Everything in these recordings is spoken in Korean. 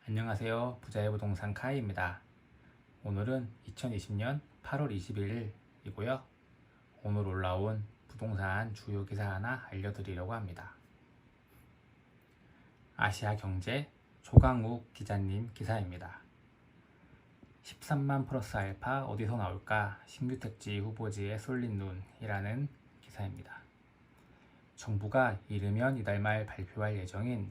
안녕하세요. 부자의 부동산 카이입니다. 오늘은 2020년 8월 21일이고요. 오늘 올라온 부동산 주요 기사 하나 알려드리려고 합니다. 아시아경제 조강욱 기자님 기사입니다. 13만 플러스 알파 어디서 나올까? 신규 택지 후보지에 쏠린 눈이라는 기사입니다. 정부가 이르면 이달 말 발표할 예정인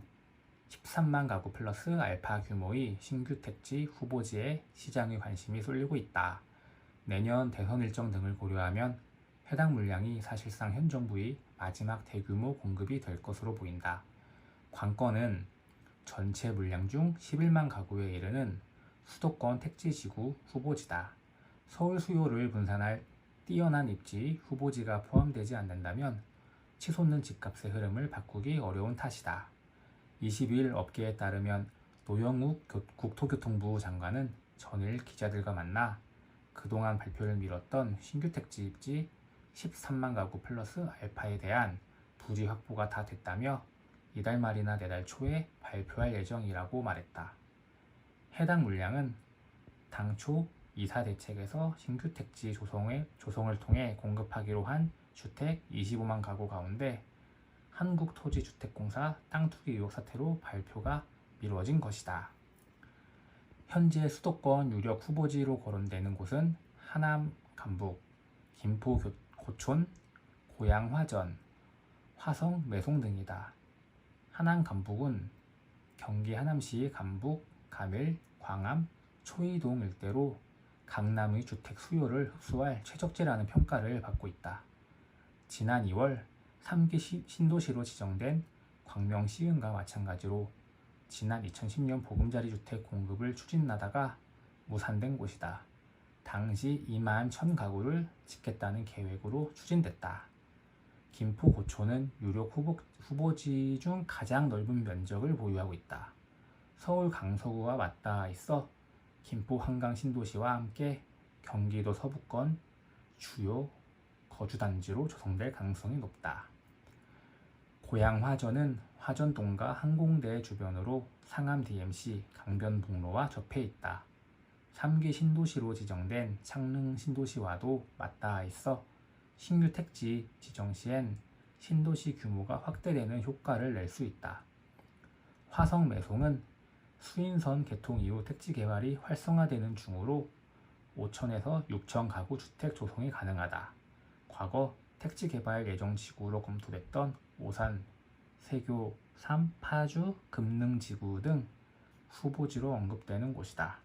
13만 가구 플러스 알파 규모의 신규 택지 후보지에 시장의 관심이 쏠리고 있다. 내년 대선 일정 등을 고려하면 해당 물량이 사실상 현 정부의 마지막 대규모 공급이 될 것으로 보인다. 관건은 전체 물량 중 11만 가구에 이르는 수도권 택지지구 후보지다. 서울 수요를 분산할 뛰어난 입지 후보지가 포함되지 않는다면 치솟는 집값의 흐름을 바꾸기 어려운 탓이다. 22일 업계에 따르면 노영욱 국토교통부 장관은 전일 기자들과 만나 그동안 발표를 미뤘던 신규 택지 입지 13만 가구 플러스 알파에 대한 부지 확보가 다 됐다며 이달 말이나 내달 초에 발표할 예정이라고 말했다. 해당 물량은 당초 이사 대책에서 신규 택지 조성을 통해 공급하기로 한 주택 25만 가구 가운데 한국토지주택공사 땅 투기 의혹 사태로 발표가 미뤄진 것이다. 현재 수도권 유력 후보지로 거론되는 곳은 하남 간북, 김포 고촌, 고양 화전, 화성 매송 등이다. 하남 간북은 경기 하남시 간북, 가밀, 광암, 초이동 일대로 강남의 주택 수요를 흡수할 최적지라는 평가를 받고 있다. 지난 2월 3기 신도시로 지정된 광명시흥과 마찬가지로 지난 2010년 보금자리 주택 공급을 추진하다가 무산된 곳이다. 당시 2만 1천 가구를 짓겠다는 계획으로 추진됐다. 김포 고촌은 유력 후보지 중 가장 넓은 면적을 보유하고 있다. 서울 강서구와 맞닿아 있어 김포 한강 신도시와 함께 경기도 서부권 주요 거주단지로 조성될 가능성이 높다. 고양 화전은 화전동과 항공대 주변으로 상암 DMC 강변북로와 접해 있다. 3기 신도시로 지정된 창릉 신도시와도 맞닿아 있어 신규 택지 지정 시엔 신도시 규모가 확대되는 효과를 낼 수 있다. 화성 매송은 수인선 개통 이후 택지 개발이 활성화되는 중으로 5천에서 6천 가구 주택 조성이 가능하다. 과거 택지 개발 예정 지구로 검토됐던 오산, 세교, 삼, 파주, 금능 지구 등 후보지로 언급되는 곳이다.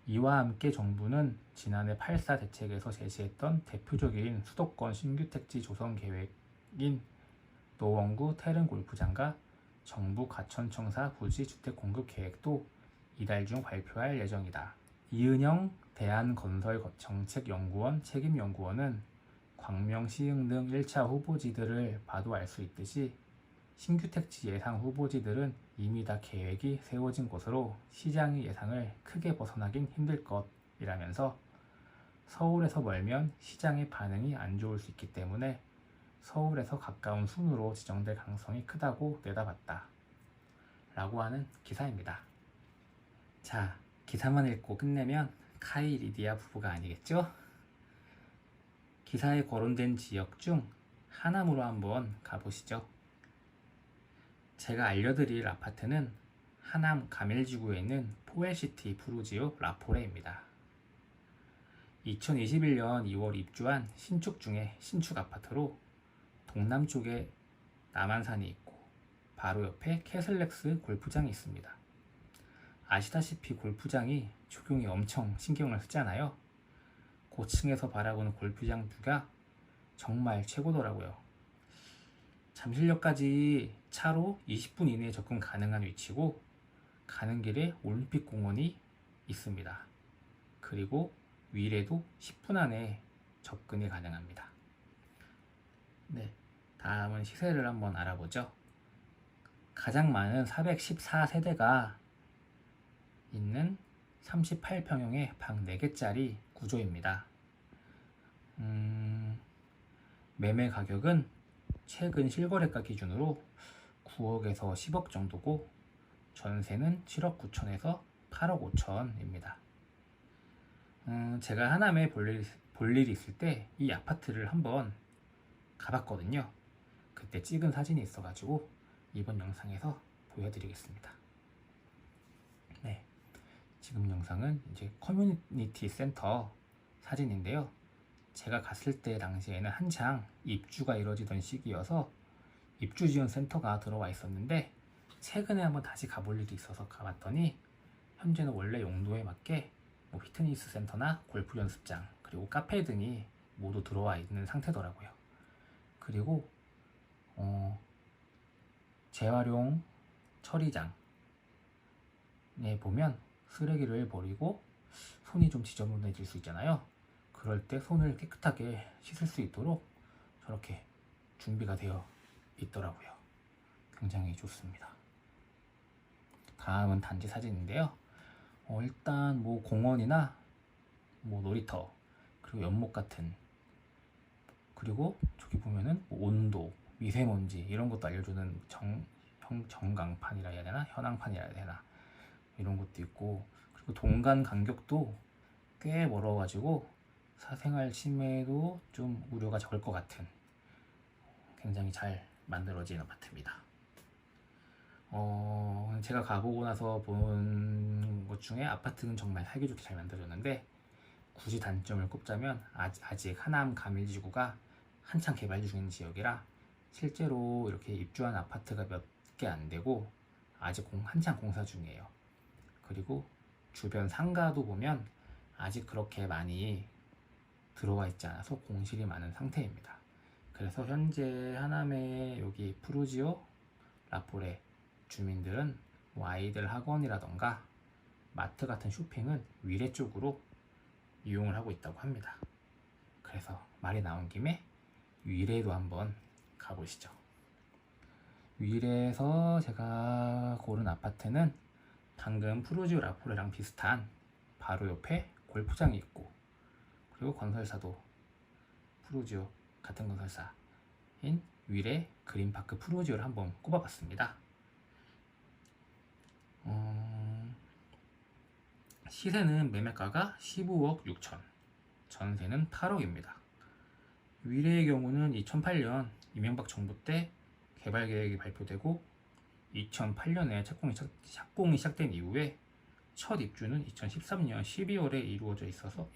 이와 함께 정부는 지난해 8.4 대책에서 제시했던 대표적인 수도권 신규 택지 조성 계획인 노원구 태릉 골프장과 정부 가천청사 부지 주택 공급 계획도 이달 중 발표할 예정이다. 이은영 대한건설정책연구원 책임연구원은 광명, 시흥 등 1차 후보지들을 봐도 알 수 있듯이 신규 택지 예상 후보지들은 이미 다 계획이 세워진 것으로 시장의 예상을 크게 벗어나긴 힘들 것이라면서 서울에서 멀면 시장의 반응이 안 좋을 수 있기 때문에 서울에서 가까운 순으로 지정될 가능성이 크다고 내다봤다. 라고 하는 기사입니다. 자, 기사만 읽고 끝내면 카이 리디아 부부가 아니겠죠? 기사에 거론된 지역 중 하남으로 한번 가보시죠. 제가 알려드릴 아파트는 하남 가밀지구에 있는 포엘시티 푸르지오 라포레입니다. 2021년 2월 입주한 신축 중에 신축 아파트로 동남쪽에 남한산이 있고 바로 옆에 캐슬렉스 골프장이 있습니다. 아시다시피 골프장이 조경이 엄청 신경을 쓰잖아요. 고층에서 바라보는 골프장 뷰가 정말 최고더라고요. 잠실역까지 차로 20분 이내에 접근 가능한 위치고 가는 길에 올림픽 공원이 있습니다. 그리고 위례도 10분 안에 접근이 가능합니다. 네, 다음은 시세를 한번 알아보죠. 가장 많은 414세대가 있는 38평형의 방 4개짜리 구조입니다. 매매 가격은 최근 실거래가 기준으로 9억에서 10억 정도고 전세는 7억 9천에서 8억 5천입니다. 제가 하남에 볼 일이 있을 때 이 아파트를 한번 가봤거든요. 그때 찍은 사진이 있어가지고 이번 영상에서 보여드리겠습니다. 네, 지금 영상은 이제 커뮤니티 센터 사진인데요. 제가 갔을 때 당시에는 한창 입주가 이루어지던 시기여서 입주 지원 센터가 들어와 있었는데, 최근에 한번 다시 가볼 일이 있어서 가봤더니 현재는 원래 용도에 맞게 뭐 피트니스 센터나 골프 연습장 그리고 카페 등이 모두 들어와 있는 상태더라고요. 그리고 재활용 처리장에 보면 쓰레기를 버리고 손이 좀 지저분해질 수 있잖아요. 그럴 때 손을 깨끗하게 씻을 수 있도록 저렇게 준비가 되어 있더라고요. 굉장히 좋습니다. 다음은 단지 사진인데요. 일단 뭐 공원이나 뭐 놀이터 그리고 연못 같은, 그리고 저기 보면은 뭐 온도, 미세먼지 이런 것도 알려주는 전광판이라 해야 되나, 현황판이라 해야 되나, 이런 것도 있고, 그리고 동간 간격도 꽤 멀어가지고 사생활 침해도 좀 우려가 적을 것 같은 굉장히 잘 만들어진 아파트입니다. 제가 가보고 나서 본 것 중에 아파트는 정말 살기 좋게 잘 만들어졌는데, 굳이 단점을 꼽자면 아직 하남 가밀지구가 한창 개발 중인 지역이라 실제로 이렇게 입주한 아파트가 몇 개 안 되고 아직 한창 공사 중이에요. 그리고 주변 상가도 보면 아직 그렇게 많이 들어와 있지 않아서 공실이 많은 상태입니다. 그래서 현재 하남의 여기 푸르지오, 라포레 주민들은 뭐 아이들 학원이라던가 마트 같은 쇼핑은 위례 쪽으로 이용을 하고 있다고 합니다. 그래서 말이 나온 김에 위례도 한번 가보시죠. 위례에서 제가 고른 아파트는 방금 푸르지오 라포레랑 비슷한 바로 옆에 골프장이 있고, 그리고 건설사도 푸르지오 같은 건설사인 위례 그린파크 푸르지오를 한번 꼽아봤습니다. 시세는 매매가가 15억 6천, 전세는 8억입니다. 위례의 경우는 2008년 이명박 정부 때 개발 계획이 발표되고 2008년에 착공이 시작된 이후에 첫 입주는 2013년 12월에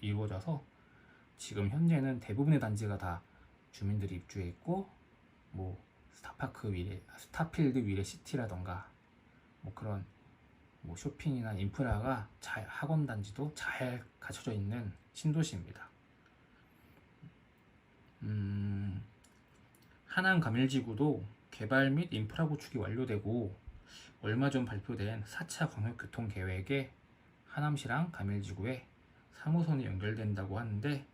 이루어져서 지금 현재는 대부분의 단지가 다 주민들이 입주해 있고, 뭐 스타필드 위례 시티라던가 뭐 그런 뭐 쇼핑이나 인프라가 학원 단지도 잘 갖춰져 있는 신도시입니다. 하남 가밀지구도 개발 및 인프라 구축이 완료되고 얼마 전 발표된 4차 광역교통계획에 하남시랑 가밀지구에 3호선이 연결된다고 하는데,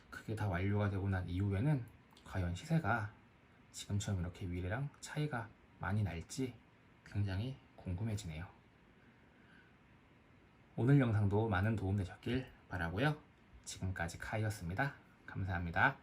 그게 다 완료가 되고 난 이후에는 과연 시세가 지금처럼 이렇게 위례랑 차이가 많이 날지 굉장히 궁금해지네요. 오늘 영상도 많은 도움 되셨길 바라고요. 지금까지 카이였습니다. 감사합니다.